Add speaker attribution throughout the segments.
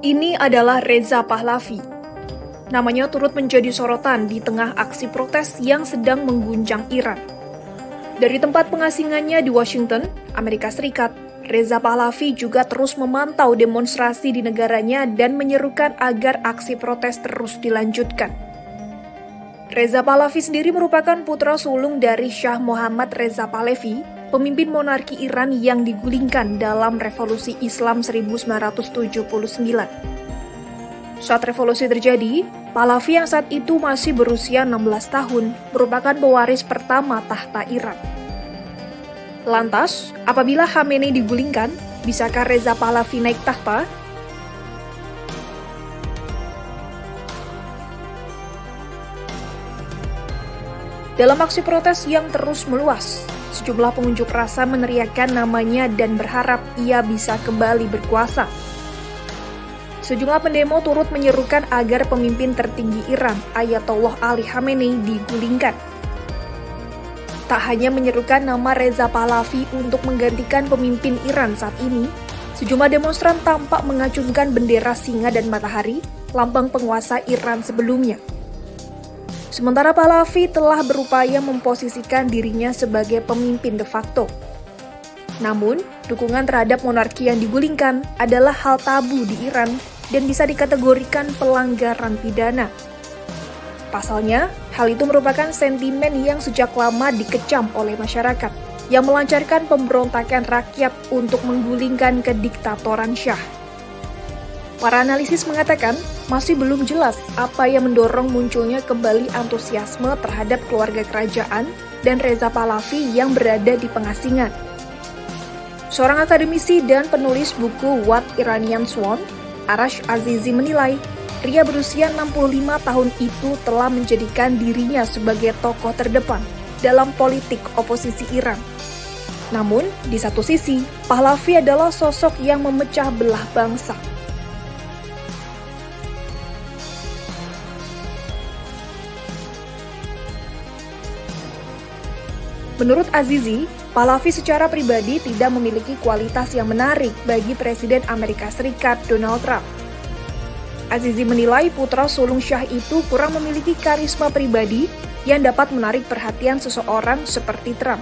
Speaker 1: Ini adalah Reza Pahlavi. Namanya turut menjadi sorotan di tengah aksi protes yang sedang mengguncang Iran. Dari tempat pengasingannya di Washington, Amerika Serikat, Reza Pahlavi juga terus memantau demonstrasi di negaranya dan menyerukan agar aksi protes terus dilanjutkan. Reza Pahlavi sendiri merupakan putra sulung dari Shah Muhammad Reza Pahlavi, pemimpin monarki Iran yang digulingkan dalam Revolusi Islam 1979. Saat revolusi terjadi, Pahlavi yang saat itu masih berusia 16 tahun merupakan pewaris pertama tahta Iran. Lantas, apabila Khamenei digulingkan, bisakah Reza Pahlavi naik tahta? Dalam aksi protes yang terus meluas, sejumlah pengunjuk rasa meneriakkan namanya dan berharap ia bisa kembali berkuasa. Sejumlah pendemo turut menyerukan agar pemimpin tertinggi Iran, Ayatollah Ali Khamenei, digulingkan. Tak hanya menyerukan nama Reza Pahlavi untuk menggantikan pemimpin Iran saat ini, sejumlah demonstran tampak mengacungkan bendera singa dan matahari, lambang penguasa Iran sebelumnya. Sementara Pahlavi telah berupaya memposisikan dirinya sebagai pemimpin de facto. Namun, dukungan terhadap monarki yang digulingkan adalah hal tabu di Iran dan bisa dikategorikan pelanggaran pidana. Pasalnya, hal itu merupakan sentimen yang sejak lama dikecam oleh masyarakat, yang melancarkan pemberontakan rakyat untuk menggulingkan kediktatoran Syah. Para analisis mengatakan, masih belum jelas apa yang mendorong munculnya kembali antusiasme terhadap keluarga kerajaan dan Reza Pahlavi yang berada di pengasingan. Seorang akademisi dan penulis buku What Iranians Want, Arash Azizi menilai, pria berusia 65 tahun itu telah menjadikan dirinya sebagai tokoh terdepan dalam politik oposisi Iran. Namun, di satu sisi, Pahlavi adalah sosok yang memecah belah bangsa. Menurut Azizi, Pahlavi secara pribadi tidak memiliki kualitas yang menarik bagi Presiden Amerika Serikat Donald Trump. Azizi menilai putra sulung Syah itu kurang memiliki karisma pribadi yang dapat menarik perhatian seseorang seperti Trump.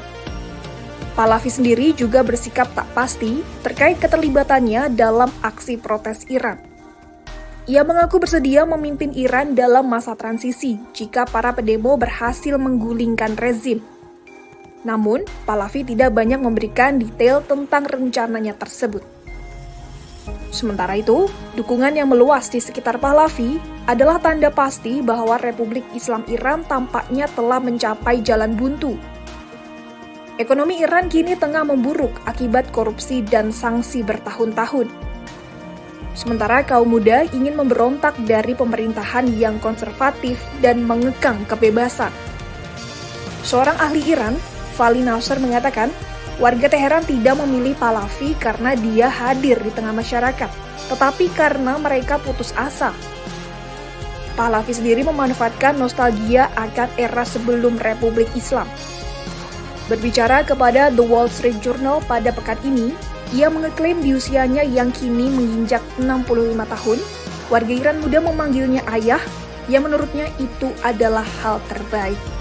Speaker 1: Pahlavi sendiri juga bersikap tak pasti terkait keterlibatannya dalam aksi protes Iran. Ia mengaku bersedia memimpin Iran dalam masa transisi jika para pendemo berhasil menggulingkan rezim. Namun, Pahlavi tidak banyak memberikan detail tentang rencananya tersebut. Sementara itu, dukungan yang meluas di sekitar Pahlavi adalah tanda pasti bahwa Republik Islam Iran tampaknya telah mencapai jalan buntu. Ekonomi Iran kini tengah memburuk akibat korupsi dan sanksi bertahun-tahun. Sementara kaum muda ingin memberontak dari pemerintahan yang konservatif dan mengekang kebebasan. Seorang ahli Iran, Vali Nasser, mengatakan, warga Teheran tidak memilih Pahlavi karena dia hadir di tengah masyarakat, tetapi karena mereka putus asa. Pahlavi sendiri memanfaatkan nostalgia akan era sebelum Republik Islam. Berbicara kepada The Wall Street Journal pada pekan ini, ia mengeklaim di usianya yang kini menginjak 65 tahun, warga Iran muda memanggilnya ayah, yang menurutnya itu adalah hal terbaik.